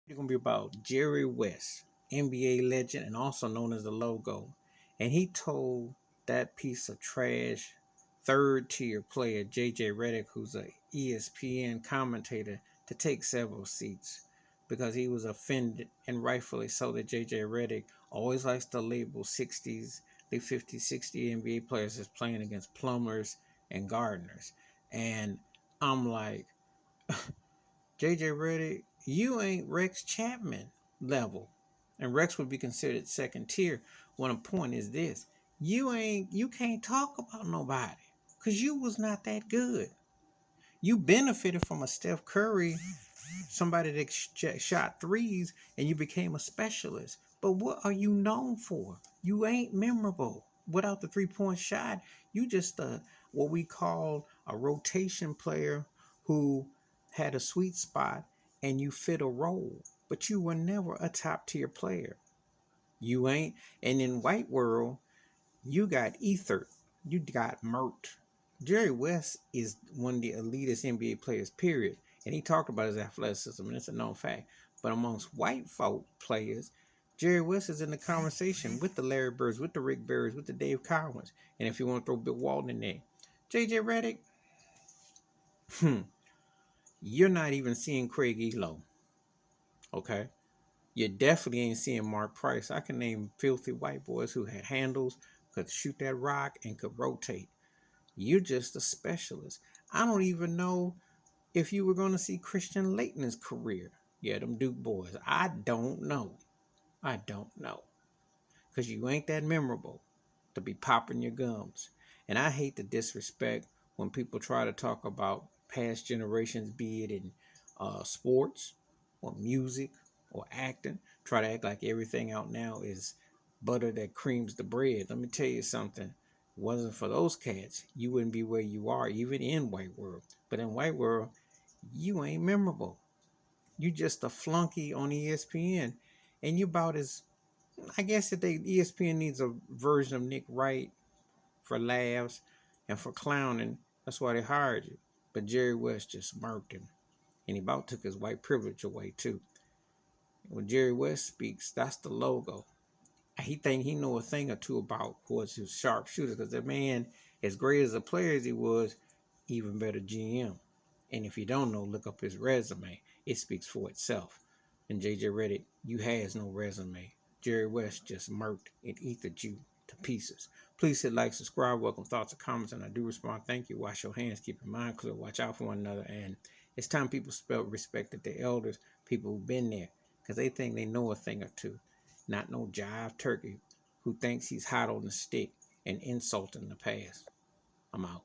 It's going to be about Jerry West, NBA legend and also known as the Logo. And he told that piece of trash third tier player, JJ Redick, who's a ESPN commentator, to take several seats because he was offended, and rightfully so, that JJ Redick always likes to label 60s, the 50s, 60 NBA players as playing against plumbers and gardeners. And I'm like, JJ Redick, you ain't Rex Chapman level. And Rex would be considered second tier. When the point is this, you can't talk about nobody. Cause you was not that good. You benefited from a Steph Curry, somebody that shot threes, and you became a specialist. But what are you known for? You ain't memorable. Without the 3-point shot, you just what we call a rotation player who had a sweet spot and you fit a role. But you were never a top tier player. You ain't. And in white world, you got ethered. You got murked. Jerry West is one of the elitist NBA players, period. And he talked about his athleticism, and it's a known fact. But amongst white folk players, Jerry West is in the conversation with the Larry Birds, with the Rick Barrys, with the Dave Cowens. And if you want to throw Bill Walton in there, JJ Redick, you're not even seeing Craig Elo. Okay? You definitely ain't seeing Mark Price. I can name filthy white boys who had handles, could shoot that rock, and could rotate. You're just a specialist. I don't even know if you were going to see Christian Laettner's career. Yeah, them Duke boys. I don't know. I don't know. Because you ain't that memorable to be popping your gums. And I hate the disrespect when people try to talk about past generations, be it in sports or music or acting. Try to act like everything out now is butter that creams the bread. Let me tell you something. Wasn't for those cats, you wouldn't be where you are, even in white world. But in white world, you ain't memorable. You just a flunky on ESPN, and you about as, I guess, that ESPN needs a version of Nick Wright for laughs and for clowning. That's why they hired you. But Jerry West just murked him, and he about took his white privilege away too. When Jerry West speaks, that's the logo. He think he know a thing or two about what's his sharpshooter, because that man, as great as a player as he was, even better GM. And if you don't know, look up his resume. It speaks for itself. And JJ Redick, you has no resume. Jerry West just murked and ethered you to pieces. Please hit like, subscribe, welcome thoughts and comments, and I do respond. Thank you. Wash your hands, keep your mind clear, watch out for one another. And it's time people respected their elders, people who've been there, because they think they know a thing or two. Not no jive turkey who thinks he's hot on the stick and insulting the past. I'm out.